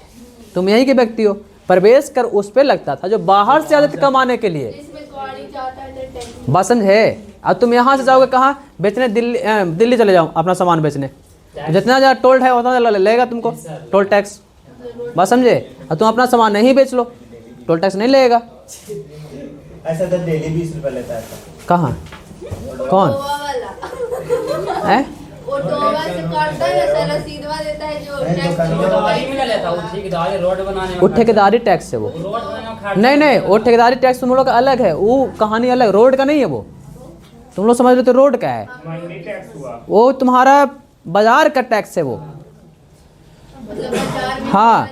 तुम यहीं के व्यक्ति हो। प्रवेश कर उस पर लगता था जो बाहर से आते थे कमाने के लिए। बात समझे? अब तुम यहाँ से जाओगे कहाँ बेचने? दिल्ली चले जाओ अपना सामान बेचने, जितना ज़्यादा टोल है उतना लेगा तुमको टोल टैक्स। बात समझे? अब तुम अपना सामान नहीं बेच लो, टोल टैक्स नहीं लेगा। ऐसा तो डेली 20 रुपये लेता है। कहाँ? कौन है? वो ठेकेदारी टैक्स है वो। नहीं, वो ठेकेदारी टैक्स तुम लोग का अलग है, वो कहानी अलग, रोड का नहीं है वो। तुम लोग समझ रहे हो रोड का है, वो तुम्हारा बाजार का टैक्स है वो। हाँ,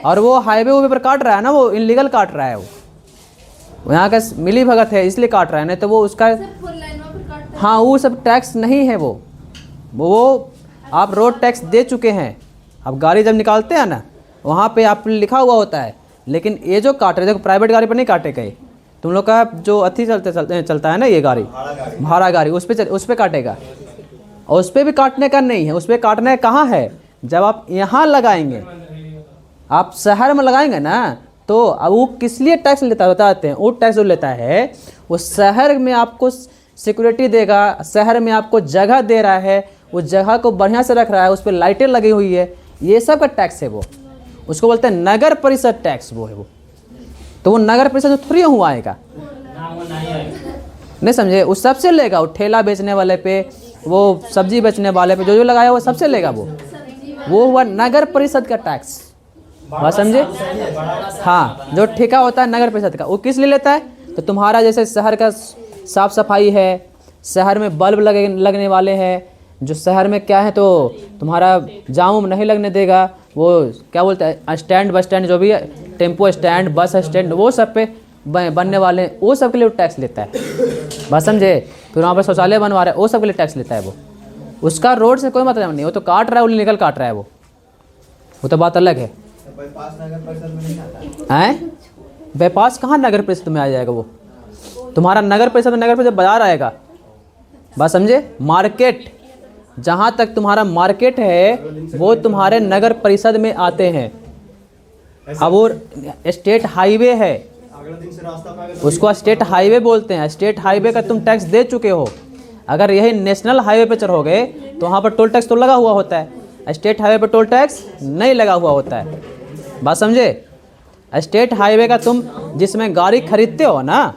और वो हाईवे पर काट रहा है ना, वो इनलीगल काट रहा है वो यहाँ का मिली भगत है इसलिए काट रहा है, नहीं तो वो उसका हाँ वो सब टैक्स नहीं है। वो आप रोड टैक्स दे चुके हैं। अब गाड़ी जब निकालते हैं ना, वहाँ पे आप लिखा हुआ होता है, लेकिन ये जो काट रहे देखो, प्राइवेट गाड़ी पर नहीं काटे गए। तुम लोग का जो अथी चलता है ना, ये गाड़ी भाड़ा गाड़ी, उस पर काटेगा। और उस पर भी काटने का नहीं है, उस पर काटने कहाँ है? जब आप यहाँ लगाएंगे, आप शहर में लगाएंगे ना, तो अब वो किस लिए टैक्स लेता बताते हैं। वो टैक्स जो लेता है वो शहर में आपको सिक्योरिटी देगा, शहर में आपको जगह दे रहा है, उस जगह को बढ़िया से रख रहा है, उस पर लाइटें लगी हुई है, ये सब का टैक्स है वो। उसको बोलते हैं नगर परिषद टैक्स, वो है वो। तो वो नगर परिषद थोड़ी हुआ आएगा, नहीं समझे? उस सबसे लेगा, वो ठेला बेचने वाले पे, वो सब्जी बेचने वाले पे जो लगाया वो सबसे लेगा वो हुआ नगर परिषद का टैक्स। बात समझे? हाँ, जो ठेका होता है नगर परिषद का, वो किस लिए लेता है? तो तुम्हारा जैसे शहर का साफ सफाई है, शहर में बल्ब लगने वाले हैं, जो शहर में क्या है तो तुम्हारा जाम नहीं लगने देगा, वो क्या बोलते हैं, स्टैंड बस स्टैंड जो भी है, टेम्पो स्टैंड, बस स्टैंड, वो सब पे बनने वाले हैं वो सब के लिए टैक्स लेता है। बात समझे? फिर वहाँ पर शौचालय बनवा रहा है वो सब के लिए टैक्स लेता है वो। उसका रोड से कोई मतलब नहीं, वो तो काट रहा है, वो लीगल काट रहा है वो तो बात अलग है। बाईपास नगर परिषद में नहीं आता। हैं? बाईपास कहाँ नगर परिषद में आ जाएगा? वो तुम्हारा नगर परिषद बाजार आएगा। बात समझे? मार्केट, जहाँ तक तुम्हारा मार्केट है वो तुम्हारे नगर परिषद में आते हैं। अब वो स्टेट हाईवे है, अगले दिन से रास्ता पाएगा। उसको स्टेट हाईवे बोलते हैं। स्टेट हाईवे का तुम टैक्स दे चुके हो। अगर यही नेशनल हाईवे पे चढ़ोगे तो वहाँ पर टोल टैक्स तो लगा हुआ होता है, स्टेट हाईवे पे टोल टैक्स नहीं लगा हुआ होता है। बात समझे? स्टेट हाईवे का तुम जिसमें गाड़ी खरीदते हो ना,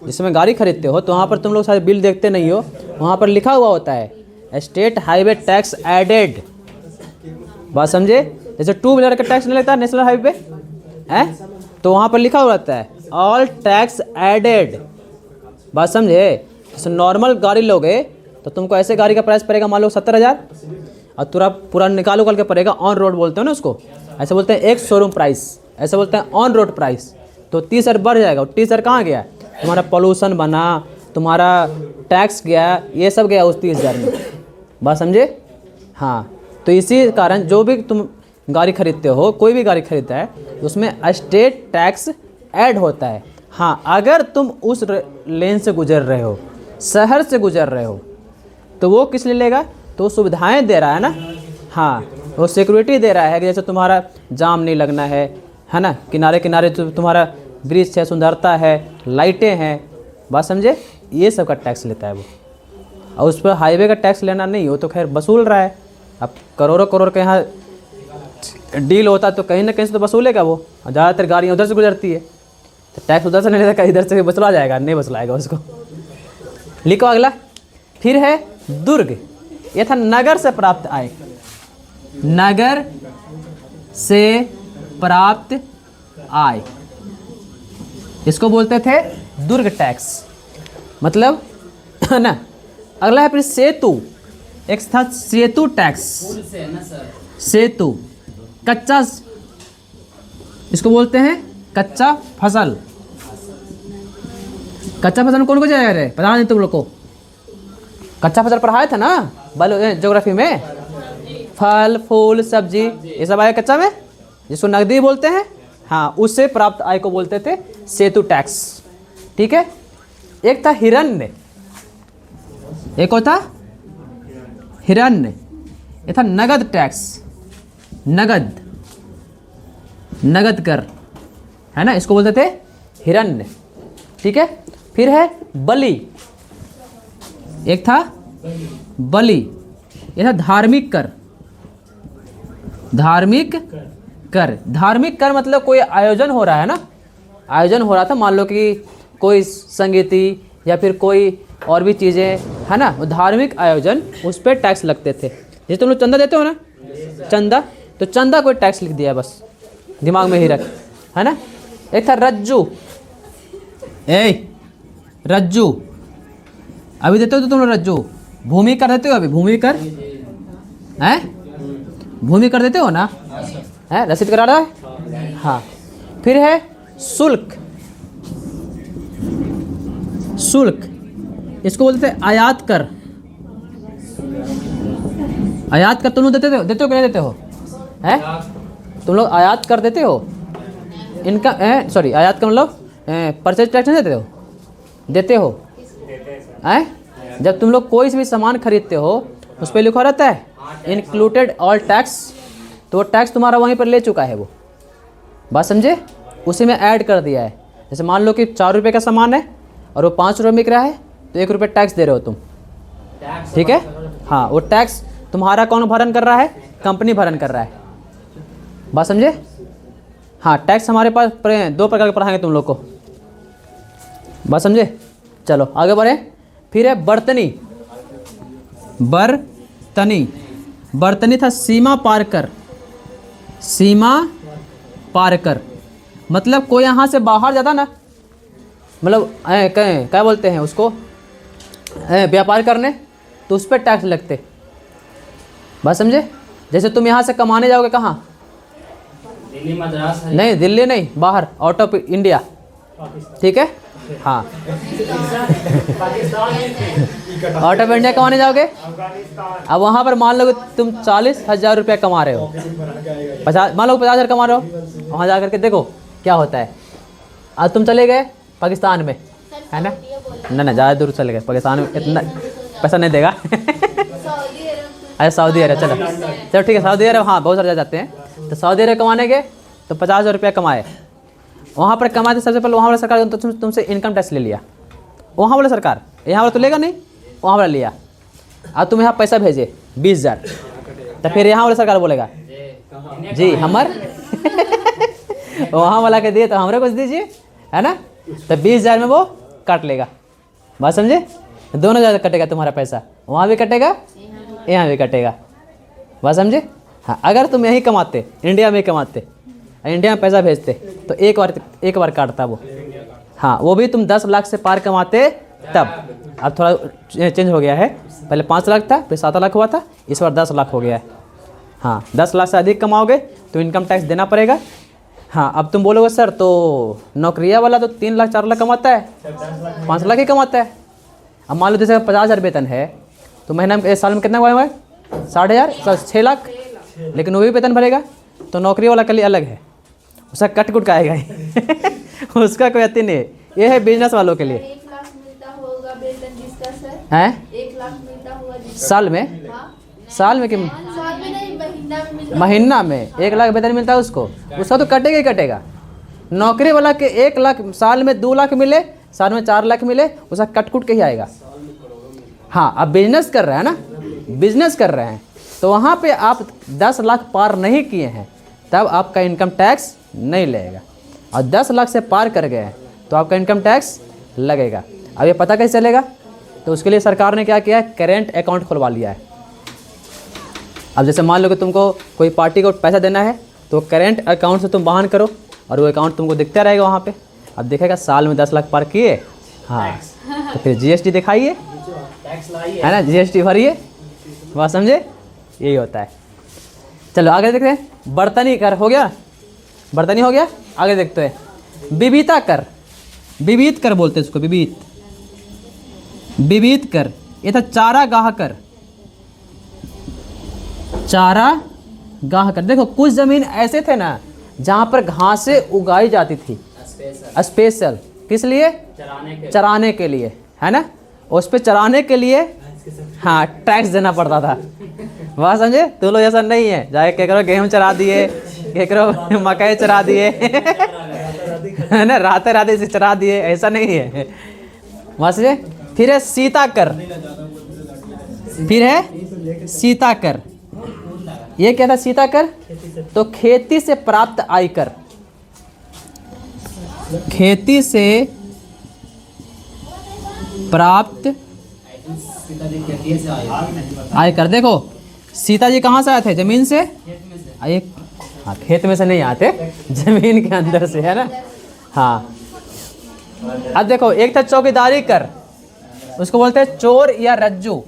जिसमें गाड़ी खरीदते हो तो वहाँ पर तुम लोग सारे बिल देखते नहीं हो, वहाँ पर लिखा हुआ होता है स्टेट हाईवे टैक्स एडेड। बात समझे? जैसे 2 व्हीलर का टैक्स नहीं लगता नेशनल हाईवे पे है, तो वहाँ पर लिखा हुआ रहता है ऑल टैक्स एडेड। बात समझे? जैसे नॉर्मल गाड़ी लोगे तो तुमको ऐसे गाड़ी का प्राइस पड़ेगा मान लो 70,000 और पूरा निकाल के पड़ेगा ऑन रोड बोलते हो ना उसको, ऐसे बोलते हैं एक शोरूम प्राइस, ऐसे बोलते हैं ऑन रोड प्राइस। तो 30,000 बढ़ जाएगा। 30,000 कहाँ गया? तुम्हारा पॉल्यूशन बना, तुम्हारा टैक्स गया, ये सब गया उस 30,000 में। बात समझे? हाँ, तो इसी कारण जो भी तुम गाड़ी खरीदते हो, कोई भी गाड़ी खरीदता है उसमें स्टेट टैक्स ऐड होता है। हाँ, अगर तुम उस लेन से गुजर रहे हो, शहर से गुजर रहे हो, तो वो किस लिए लेगा? तो वो सुविधाएं दे रहा है ना। हाँ, वो सिक्योरिटी दे रहा है कि जैसे तुम्हारा जाम नहीं लगना है ना, किनारे किनारे तुम्हारा ब्रिज है, सुंदरता है, लाइटें हैं। बात समझे? ये सब का टैक्स लेता है वो। और उस पर हाईवे का टैक्स लेना नहीं हो तो खैर वसूल रहा है। अब करोड़ों करोड़ के यहाँ डील होता तो कहीं ना कहीं से तो वसूलेगा वो। ज़्यादातर गाड़ियाँ उधर से गुजरती है तो टैक्स उधर से नहीं लेता, कहीं इधर से वसूला जाएगा, नहीं वसूलाएगा उसको। लिखो अगला। फिर है दुर्ग। यह था नगर से प्राप्त आय। नगर से प्राप्त आय, इसको बोलते थे दुर्ग टैक्स, मतलब है ना। अगला है फिर सेतु। एक था सेतु टैक्स। पुल से है ना सर। सेतु, कच्चा, इसको बोलते हैं कच्चा फसल। कच्चा फसल कौन को जाएगा रे? पता नहीं तुम लोग को? कच्चा फसल पढ़ाया था ना ज्योग्राफी में। फल फूल सब्जी ये सब आया कच्चा में, जिसको नकदी बोलते हैं। हाँ, उससे प्राप्त आय को बोलते थे सेतु टैक्स। ठीक है। एक था हिरण्य। एक और था हिरण्य। ये था नगद टैक्स। नगद कर है ना, इसको बोलते थे हिरण्य। ठीक है। फिर है बलि। एक था बलि। ये था धार्मिक कर। धार्मिक कर मतलब कोई आयोजन हो रहा है ना, आयोजन हो रहा था, मान लो कि कोई संगीति या फिर कोई और भी चीज़ें है ना, वो धार्मिक आयोजन, उस पर टैक्स लगते थे। जैसे तुम लोग चंदा देते हो ना, चंदा, तो चंदा कोई टैक्स लिख दिया, बस दिमाग में ही रख, है ना। एक था रज्जू। रज्जू अभी देते हो तो तुम लोग रज्जू। भूमि कर देते हो अभी? भूमि कर है, भूमि कर देते हो ना, है रसीद करा रहा है। हाँ। फिर है शुल्क। इसको बोलते हैं आयात कर। आयात कर तुम लोग देते हो कि नहीं देते हो? हैं? तुम लोग आयात कर देते हो? इनका सॉरी, आयात का मतलब परचेज टैक्स नहीं देते हो? देते हो? हैं? जब तुम लोग कोई भी सामान खरीदते हो उस पर लिखा रहता है इंक्लूडेड ऑल टैक्स, तो वो टैक्स तुम्हारा वहीं पर ले चुका है वो। बात समझे? उसी में ऐड कर दिया है। जैसे मान लो कि 4 रुपये का सामान है और वो 5 रुपये बिक रहा है, तो 1 रुपये टैक्स दे रहे हो तुम। ठीक है। हाँ, वो टैक्स तुम्हारा कौन भरण कर रहा है? कंपनी भरण कर रहा है। बात समझे? हाँ, टैक्स हमारे पास 2 प्रकार के पढ़ाएंगे तुम लोग को। बात समझे? चलो आगे बढ़े। फिर है बर्तनी। बर्तनी था सीमा पार कर। मतलब कोई यहाँ से बाहर जाता ना, मतलब क्या बोलते हैं उसको, व्यापार करने, तो उस पर टैक्स लगते। बात समझे? जैसे तुम यहाँ से कमाने जाओगे कहाँ? दिल्ली मद्रास है। नहीं, दिल्ली नहीं, बाहर, आउट ऑफ इंडिया, ठीक है, हाँ। पाकिस्तान आउट ऑफ इंडिया कमाने जाओगे, अफगानिस्तान अब वहाँ पर मान लो कि तुम 40,000 रुपया कमा रहे हो, 50, मान लो 50,000 कमा रहे हो, वहाँ जा करके देखो क्या होता है। आज तुम चले गए पाकिस्तान में, है ना, ना ज़्यादा दूर चले गए, पाकिस्तान में इतना पैसा नहीं देगा। अरे सऊदी अरब, चलो चलो ठीक है, सऊदी अरब, हाँ बहुत सारे जाते हैं। तो सऊदी अरब कमाने गए तो 50,000 रुपया कमाए, वहाँ पर कमाते सबसे पहले वहाँ वाला सरकार तुमसे इनकम टैक्स ले लिया, वहाँ वाला सरकार, यहाँ वाला तो लेगा नहीं, वहाँ वाला लिया। अब तुम यहाँ पैसा भेजे 20,000, तो फिर यहाँ वाला सरकार बोलेगा जी हमार वहाँ वाला के दिए तो हमारे कुछ दीजिए, है ना, तो 20,000 में वो काट लेगा। बात समझे, दोनों जगह कटेगा तुम्हारा पैसा, वहाँ भी कटेगा यहाँ भी कटेगा। बात समझे, हाँ। अगर तुम यहीं कमाते, इंडिया में कमाते, इंडिया में पैसा भेजते तो एक बार काटता वो, हाँ, वो भी तुम 10 लाख से पार कमाते तब। अब थोड़ा चेंज हो गया है, पहले 5 लाख था, फिर 7 लाख हुआ था, इस बार 10 लाख हो गया है। हाँ, 10 लाख से अधिक कमाओगे तो इनकम टैक्स देना पड़ेगा। हाँ, अब तुम बोलोगे सर तो नौकरिया वाला तो 3 लाख 4 लाख कमाता है, 5 लाख ही कमाता है। अब मान लो जैसे 50,000 वेतन है तो महीना में, साल में कितना हुआ है, 60,000, 6 लाख, लेकिन वो भी वेतन भरेगा। तो नौकरी वाला के लिए अलग है, उसका कट कुट का आएगा ही उसका कोई अति नहीं है। ये है बिजनेस वालों के लिए। 1 लाख मिलता होगा वेतन जिसका सर, हैं 1 लाख मिलता होगा जिसका, साल में, हाँ? साल में कि साल में नहीं, महीना में मिलता महीना में 1 लाख वेतन मिलता है उसको, उसका तो कटेगा ही कटेगा। नौकरी वाला के 1 लाख, साल में 2 लाख मिले, साल में 4 लाख मिले, उसका कट कुट के ही आएगा। हाँ, अब बिजनेस कर रहे हैं ना, बिजनेस कर रहे हैं तो वहाँ पे आप 10 लाख पार नहीं किए हैं तब आपका इनकम टैक्स नहीं लगेगा, और 10 लाख से पार कर गए हैं तो आपका इनकम टैक्स लगेगा। अब ये पता कैसे चलेगा, तो उसके लिए सरकार ने क्या किया है, करेंट अकाउंट खुलवा लिया है। अब जैसे मान लो कि तुमको कोई पार्टी को पैसा देना है तो करेंट अकाउंट से तुम बहान करो और वो अकाउंट तुमको दिखता रहेगा वहाँ पे। अब देखेगा साल में 10 लाख पार किए, हाँ, तो फिर GST दिखाइए, है ना, GST भरिए। बात समझे, यही होता है। चलो आगे देखते हैं। बर्तनी कर हो गया, बर्तनी हो गया, आगे देखते हैं। विविधता कर, विविध कर बोलते हैं इसको, विविध, विविध कर। ये था चारा गाह कर, चारा गाह कर। देखो कुछ ज़मीन ऐसे थे ना जहाँ पर घासें उगाई जाती थी स्पेशल, किस लिए, चराने के लिए, है ना, उस पर चराने के लिए हाँ टैक्स देना पड़ता था। बात समझे, तो लोग ऐसा नहीं है जाके क्या करो गेहूँ चरा दिए, क्या करो मकई चरा दिए है ना, राते राते से चरा दिए, ऐसा नहीं है। बात समझे। फिर है सीता कर, फिर है सीता कर। ये क्या था सीता कर, तो खेती से प्राप्त आय कर, खेती से प्राप्त आय कर। देखो सीता जी कहाँ से आए थे, जमीन से, एक हाँ खेत में से नहीं आते, जमीन के अंदर से, है ना, हाँ। अब देखो एक था चौकीदारी कर, उसको बोलते हैं चोर या रज्जू।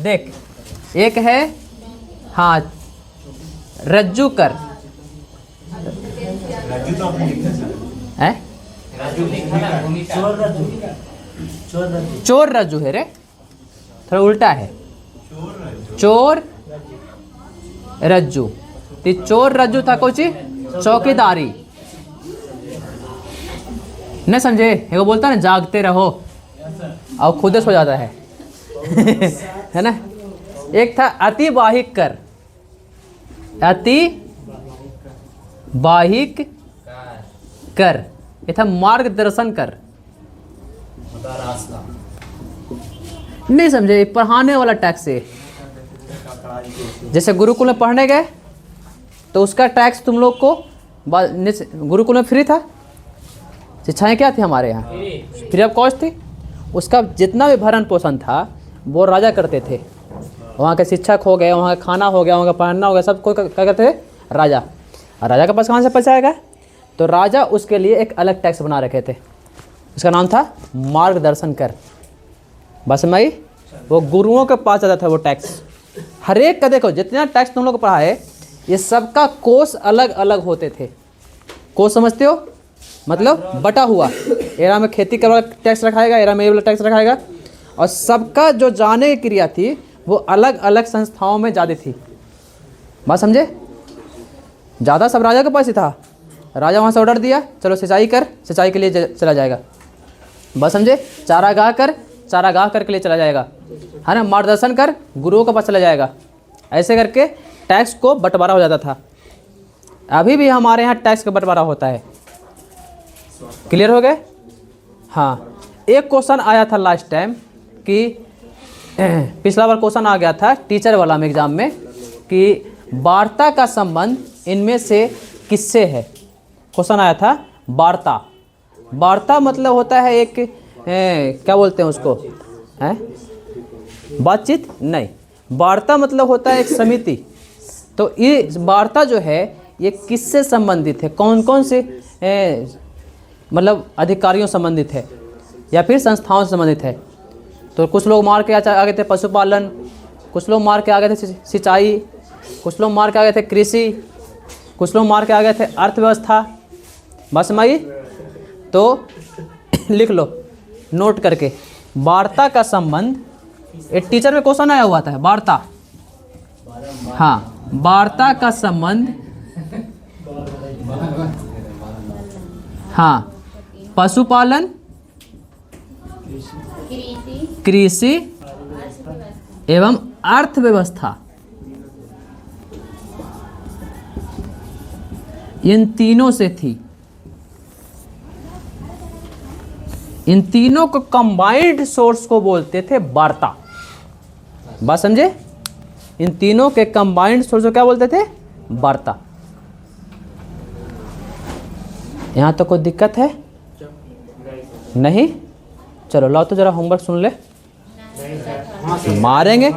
देख एक है हाँ रज्जू कर, है चोर रज्जू है रे, थोड़ा उल्टा है, चोर रज्जू। तो चोर रज्जू था कुछ चौकीदारी, नहीं समझे, वो बोलता है ना जागते रहो और खुद सो जाता है है ना। एक था अति बाहिक कर, अति बाहिक कर। ये था मार्गदर्शन कर, नहीं समझे, पढ़ाने वाला टैक्स है। जैसे गुरुकुल में पढ़ने गए तो उसका टैक्स तुम लोग को, गुरुकुल में फ्री था, शिक्षाएं क्या थी हमारे यहाँ, फ्री ऑफ कॉस्ट थी। उसका जितना भी भरण पोषण था वो राजा करते थे। वहाँ के शिक्षक हो गए, वहाँ का खाना हो गया, वहाँ का पहनना हो गया, सब कोई क्या करते थे, राजा। और राजा के पास कहाँ से पैसा आएगा, तो राजा उसके लिए एक अलग टैक्स बना रखे थे, उसका नाम था मार्गदर्शन कर। बस मैं वो गुरुओं के पास जाता था वो टैक्स, हर एक का। देखो जितना टैक्स तुम लोग को पढ़ा है ये सबका कोष अलग अलग होते थे। कोष समझते हो, मतलब बटा हुआ, एरा में खेती का वाला टैक्स रखाएगा, एरा में ये वाला टैक्स रखाएगा। और सबका जो जाने की क्रिया थी वो अलग अलग संस्थाओं में ज़्यादा थी। बात समझे? ज़्यादा सब राजा के पास ही था। राजा वहाँ से ऑर्डर दिया, चलो सिंचाई कर, सिंचाई के लिए चला जाएगा। बात समझे? चारागाह कर, चारागाह कर के लिए चला जाएगा, है ना। मार्गदर्शन कर, गुरुओं के पास चला जाएगा। ऐसे करके टैक्स को बंटवारा हो जाता था। अभी भी हमारे यहाँ टैक्स का बंटवारा होता है। क्लियर हो गए? हाँ, एक क्वेश्चन आया था लास्ट टाइम कि पिछला बार क्वेश्चन आ गया था टीचर वाला में एग्जाम में कि वार्ता का संबंध इनमें से किससे है। क्वेश्चन आया था वार्ता। वार्ता मतलब होता है एक क्या बोलते हैं उसको, हैं बातचीत नहीं, वार्ता मतलब होता है एक समिति। तो ये वार्ता जो है ये किससे संबंधित है, कौन कौन से मतलब अधिकारियों संबंधित है या फिर संस्थाओं से संबंधित है। तो कुछ लोग मार के आगे थे पशुपालन, कुछ लोग मार के आगे थे सिंचाई, कुछ लोग मार के आगे थे कृषि, कुछ लोग मार के आगे थे अर्थव्यवस्था। बस माई तो लिख लो नोट करके, वार्ता का संबंध। एक टीचर में क्वेश्चन आया हुआ था वार्ता। हाँ, वार्ता का संबंध, हाँ, पशुपालन, कृषि एवं अर्थव्यवस्था, इन तीनों से थी। इन तीनों को कंबाइंड सोर्स को बोलते थे वार्ता। बात समझे? इन तीनों के कंबाइंड सोर्स को क्या बोलते थे? वार्ता। यहाँ तो कोई दिक्कत है नहीं? चलो लाओ तो जरा होमवर्क सुन ले, मारेंगे।